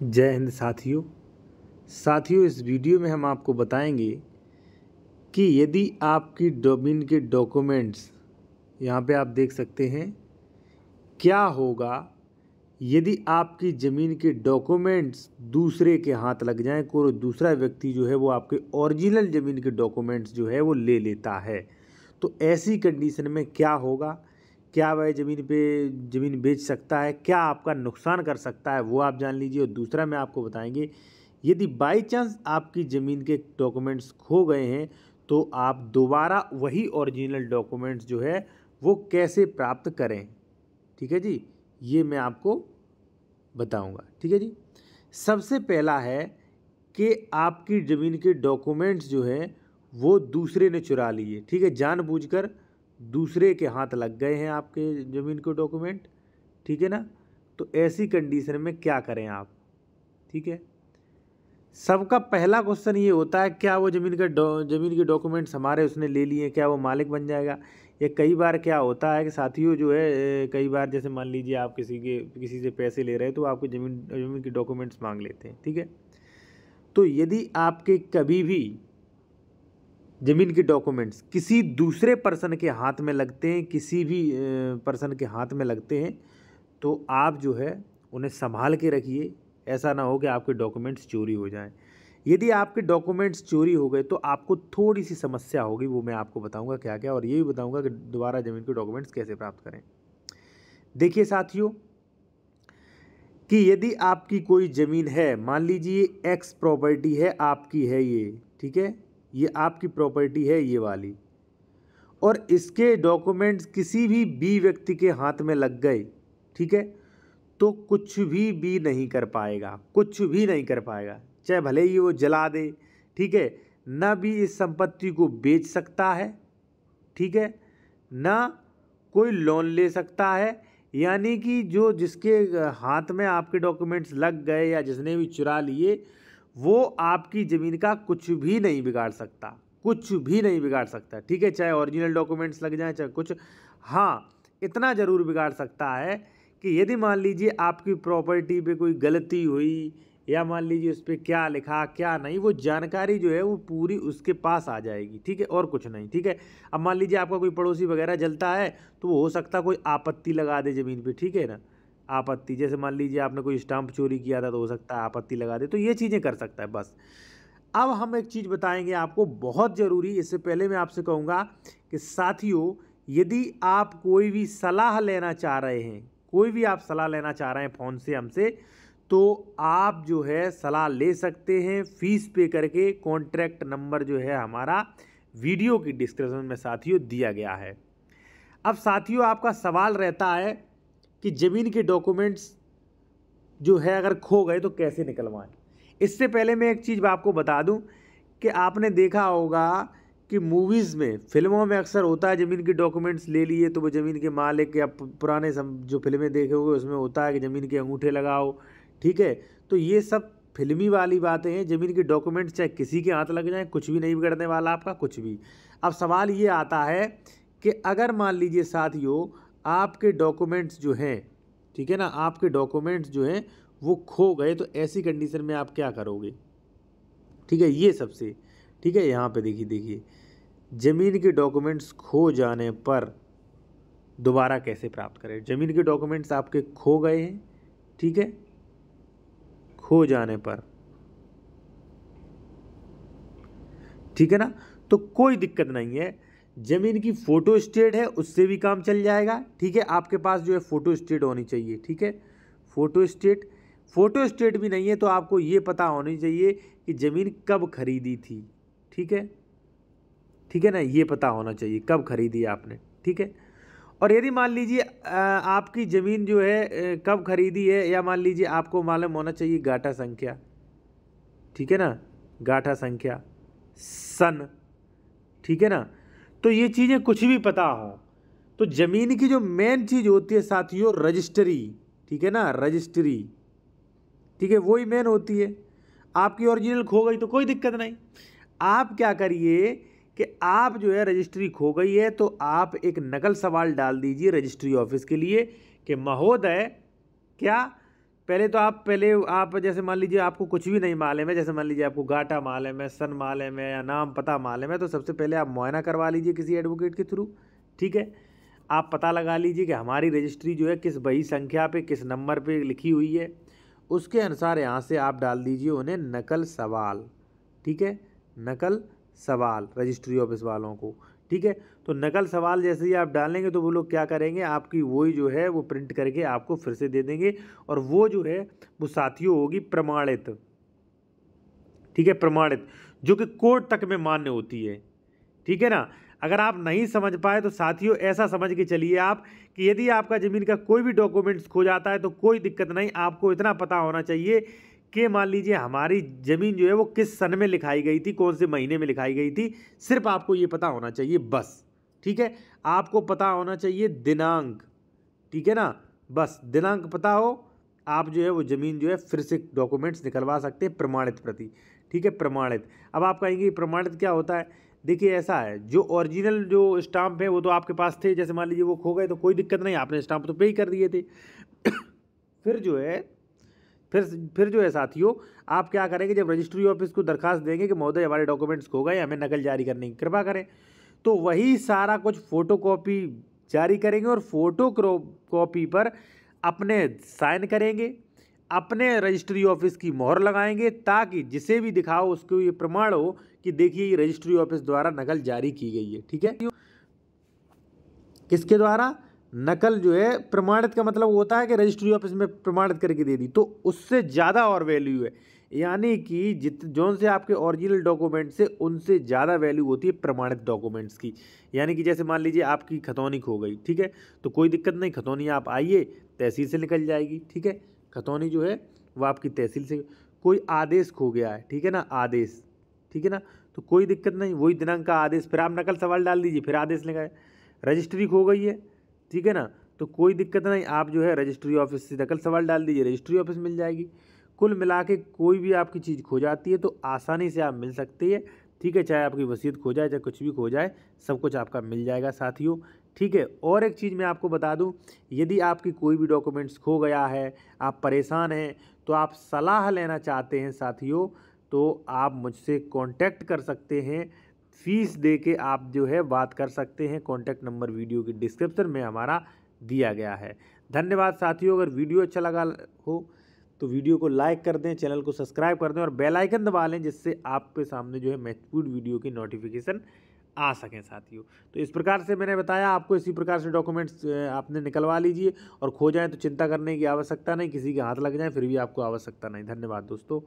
जय हिंद साथियों इस वीडियो में हम आपको बताएंगे कि यदि आपकी ज़मीन के डॉक्यूमेंट्स यहाँ पे आप देख सकते हैं, क्या होगा यदि आपकी ज़मीन के डॉक्यूमेंट्स दूसरे के हाथ लग जाएं। कोई दूसरा व्यक्ति जो है वो आपके ओरिजिनल ज़मीन के डॉक्यूमेंट्स जो है वो ले लेता है, तो ऐसी कंडीशन में क्या होगा, क्या वह ज़मीन बेच सकता है, क्या आपका नुकसान कर सकता है, वो आप जान लीजिए। और दूसरा मैं आपको बताएंगे, यदि बाई चांस आपकी ज़मीन के डॉक्यूमेंट्स खो गए हैं तो आप दोबारा वही ओरिजिनल डॉक्यूमेंट्स जो है वो कैसे प्राप्त करें। ठीक है जी, ये मैं आपको बताऊंगा। ठीक है जी, सबसे पहला है कि आपकी ज़मीन के डॉक्यूमेंट्स जो है वो दूसरे ने चुरा लिए। ठीक है, जानबूझकर दूसरे के हाथ लग गए हैं आपके ज़मीन के डॉक्यूमेंट। ठीक है ना, तो ऐसी कंडीशन में क्या करें आप। ठीक है, सबका पहला क्वेश्चन ये होता है, क्या वो ज़मीन के डॉक्यूमेंट्स हमारे उसने ले लिए, क्या वो मालिक बन जाएगा। या कई बार क्या होता है कि साथियों जो है कई बार जैसे मान लीजिए आप किसी से पैसे ले रहे हैं तो आपको ज़मीन के डॉक्यूमेंट्स मांग लेते हैं। ठीक है, तो यदि आपके कभी भी ज़मीन के डॉक्यूमेंट्स किसी दूसरे पर्सन के हाथ में लगते हैं, किसी भी पर्सन के हाथ में लगते हैं, तो आप जो है उन्हें संभाल के रखिए। ऐसा ना हो कि आपके डॉक्यूमेंट्स चोरी हो जाएं। यदि आपके डॉक्यूमेंट्स चोरी हो गए तो आपको थोड़ी सी समस्या होगी, वो मैं आपको बताऊंगा क्या क्या, और ये भी बताऊंगा कि दोबारा ज़मीन के डॉक्यूमेंट्स कैसे प्राप्त करें। देखिए साथियों, कि यदि आपकी कोई ज़मीन है, मान लीजिए एक्स प्रॉपर्टी है आपकी है ये, ठीक है, ये आपकी प्रॉपर्टी है ये वाली, और इसके डॉक्यूमेंट्स किसी भी बी व्यक्ति के हाथ में लग गए, ठीक है, तो कुछ भी नहीं कर पाएगा, कुछ भी नहीं कर पाएगा। चाहे भले ही वो जला दे, ठीक है, ना भी इस संपत्ति को बेच सकता है, ठीक है, ना कोई लोन ले सकता है। यानी कि जो जिसके हाथ में आपके डॉक्यूमेंट्स लग गए या जिसने भी चुरा लिए, वो आपकी ज़मीन का कुछ भी नहीं बिगाड़ सकता, कुछ भी नहीं बिगाड़ सकता। ठीक है, चाहे ओरिजिनल डॉक्यूमेंट्स लग जाए चाहे कुछ। हाँ, इतना ज़रूर बिगाड़ सकता है कि यदि मान लीजिए आपकी प्रॉपर्टी पे कोई गलती हुई, या मान लीजिए उस पर क्या लिखा क्या नहीं, वो जानकारी जो है वो पूरी उसके पास आ जाएगी। ठीक है, और कुछ नहीं। ठीक है, अब मान लीजिए आपका कोई पड़ोसी वगैरह जलता है तो वो हो सकता है कोई आपत्ति लगा दे ज़मीन पे। ठीक है ना, आपत्ति, जैसे मान लीजिए आपने कोई स्टाम्प चोरी किया था तो हो सकता है आपत्ति लगा दे, तो ये चीज़ें कर सकता है बस। अब हम एक चीज़ बताएंगे आपको बहुत ज़रूरी। इससे पहले मैं आपसे कहूँगा कि साथियों, यदि आप कोई भी सलाह लेना चाह रहे हैं, कोई भी आप सलाह लेना चाह रहे हैं फ़ोन से हमसे, तो आप जो है सलाह ले सकते हैं फीस पे करके। कॉन्ट्रैक्ट नंबर जो है हमारा वीडियो की डिस्क्रिप्शन में साथियों दिया गया है। अब साथियों, आपका सवाल रहता है कि ज़मीन के डॉक्यूमेंट्स जो है अगर खो गए तो कैसे निकलवाएं। इससे पहले मैं एक चीज़ आपको बता दूं कि आपने देखा होगा कि मूवीज़ में, फिल्मों में अक्सर होता है ज़मीन के डॉक्यूमेंट्स ले लिए तो वो ज़मीन के मालिक, या पुराने जो फिल्में देखे होंगे उसमें होता है कि ज़मीन के अंगूठे लगाओ। ठीक है, तो ये सब फिल्मी वाली बातें हैं। ज़मीन के डॉक्यूमेंट्स चाहे किसी के हाथ लग जाएं, कुछ भी नहीं बिगड़ने वाला आपका, कुछ भी। अब सवाल ये आता है कि अगर मान लीजिए साथियों आपके डॉक्यूमेंट्स जो हैं, ठीक है ना, आपके डॉक्यूमेंट्स जो हैं वो खो गए, तो ऐसी कंडीशन में आप क्या करोगे। ठीक है, ये सबसे, ठीक है, यहाँ पे देखिए ज़मीन के डॉक्यूमेंट्स खो जाने पर दोबारा कैसे प्राप्त करें। ज़मीन के डॉक्यूमेंट्स आपके खो गए हैं, ठीक है, खो जाने पर, ठीक है ना, तो कोई दिक्कत नहीं है। ज़मीन की फ़ोटो स्टेट है, उससे भी काम चल जाएगा। ठीक है, आपके पास जो है फ़ोटो स्टेट होनी चाहिए। ठीक है, फ़ोटो स्टेट भी नहीं है तो आपको ये पता होनी चाहिए कि ज़मीन कब खरीदी थी। ठीक है, ठीक है ना, ये पता होना चाहिए कब खरीदी आपने। ठीक है, और यदि मान लीजिए आपकी ज़मीन जो है कब खरीदी है, या मान लीजिए आपको मालूम होना चाहिए गाटा संख्या। ठीक है ना, गाटा संख्या, सन, ठीक है ना, तो ये चीज़ें कुछ भी पता हो, तो ज़मीन की जो मेन चीज़ होती है साथियों रजिस्ट्री। ठीक है ना, रजिस्ट्री, ठीक है, वही मेन होती है। आपकी ओरिजिनल खो गई तो कोई दिक्कत नहीं। आप क्या करिए कि आप जो है रजिस्ट्री खो गई है तो आप एक नकल सवाल डाल दीजिए रजिस्ट्री ऑफिस के लिए कि महोदय, क्या पहले तो आप जैसे मान लीजिए आपको कुछ भी नहीं मालूम है, जैसे मान लीजिए आपको गाटा मालूम है, सन मालूम है या नाम पता मालूम है, तो सबसे पहले आप मुआयना करवा लीजिए किसी एडवोकेट के थ्रू। ठीक है, आप पता लगा लीजिए कि हमारी रजिस्ट्री जो है किस बही संख्या पे किस नंबर पे लिखी हुई है। उसके अनुसार यहाँ से आप डाल दीजिए उन्हें नकल सवाल। ठीक है, नकल सवाल रजिस्ट्री ऑफिस वालों को। ठीक है, तो नकल सवाल जैसे ही आप डालेंगे तो वो लोग क्या करेंगे, आपकी वही जो है वो प्रिंट करके आपको फिर से दे देंगे, और वो जो है वो साथियों होगी प्रमाणित। ठीक है, प्रमाणित, जो कि कोर्ट तक में मान्य होती है। ठीक है ना। अगर आप नहीं समझ पाए तो साथियों ऐसा समझ के चलिए आप कि यदि आपका ज़मीन का कोई भी डॉक्यूमेंट्स खो जाता है तो कोई दिक्कत नहीं, आपको इतना पता होना चाहिए कि मान लीजिए हमारी ज़मीन जो है वो किस सन में लिखाई गई थी, कौन से महीने में लिखाई गई थी, सिर्फ आपको ये पता होना चाहिए बस। ठीक है, आपको पता होना चाहिए दिनांक। ठीक है ना, बस दिनांक पता हो, आप जो है वो ज़मीन जो है फिर से डॉक्यूमेंट्स निकलवा सकते हैं प्रमाणित प्रति। ठीक है, प्रमाणित। अब आप कहेंगे प्रमाणित क्या होता है। देखिए ऐसा है, जो ओरिजिनल जो स्टाम्प है वो तो आपके पास थे, जैसे मान लीजिए वो खो गए तो कोई दिक्कत नहीं, आपने स्टाम्प तो पे ही कर दिए थे। फिर जो है फिर जो है साथियों, आप क्या करेंगे, जब रजिस्ट्री ऑफिस को दरखास्त देंगे कि महोदय हमारे डॉक्यूमेंट्स खो गए, हमें नकल जारी करने की कृपा करें, तो वही सारा कुछ फोटोकॉपी जारी करेंगे और फोटो कॉपी पर अपने साइन करेंगे, अपने रजिस्ट्री ऑफिस की मोहर लगाएंगे, ताकि जिसे भी दिखाओ उसको ये प्रमाण हो कि देखिए ये रजिस्ट्री ऑफिस द्वारा नकल जारी की गई है। ठीक है, किसके द्वारा, नकल जो है प्रमाणित का मतलब होता है कि रजिस्ट्री ऑफिस में प्रमाणित करके दे दी, तो उससे ज़्यादा और वैल्यू है, यानी कि जोन से आपके ओरिजिनल डॉक्यूमेंट से उनसे ज़्यादा वैल्यू होती है प्रमाणित डॉक्यूमेंट्स की। यानी कि जैसे मान लीजिए आपकी खतौनी खो गई, ठीक है, तो कोई दिक्कत नहीं, खतौनी आप आइए तहसील से निकल जाएगी। ठीक है, खतौनी जो है वो आपकी तहसील से। कोई आदेश खो गया है, ठीक है ना, आदेश, ठीक है ना, तो कोई दिक्कत नहीं, वही दिनांक का आदेश, फिर आप नकल सवाल डाल दीजिए, फिर आदेश लगाए। रजिस्ट्री खो गई है, ठीक है ना, तो कोई दिक्कत नहीं, आप जो है रजिस्ट्री ऑफिस से नकल सवाल डाल दीजिए, रजिस्ट्री ऑफिस मिल जाएगी। कुल मिला के कोई भी आपकी चीज़ खो जाती है तो आसानी से आप मिल सकती है। ठीक है, चाहे आपकी वसीयत खो जाए, चाहे कुछ भी खो जाए, सब कुछ आपका मिल जाएगा साथियों। ठीक है, और एक चीज़ मैं आपको बता दूं, यदि आपकी कोई भी डॉक्यूमेंट्स खो गया है, आप परेशान हैं, तो आप सलाह लेना चाहते हैं साथियों, तो आप मुझसे कांटेक्ट कर सकते हैं, फीस दे के आप जो है बात कर सकते हैं। कॉन्टैक्ट नंबर वीडियो की डिस्क्रिप्शन में हमारा दिया गया है। धन्यवाद साथियों। अगर वीडियो अच्छा लगा हो तो वीडियो को लाइक कर दें, चैनल को सब्सक्राइब कर दें और बेल आइकन दबा लें, जिससे आपके सामने जो है महत्वपूर्ण वीडियो की नोटिफिकेशन आ सकें साथियों। तो इस प्रकार से मैंने बताया आपको, इसी प्रकार से डॉक्यूमेंट्स आपने निकलवा लीजिए, और खो जाएं तो चिंता करने की आवश्यकता नहीं, किसी के हाथ लग जाए फिर भी आपको आवश्यकता नहीं। धन्यवाद दोस्तों।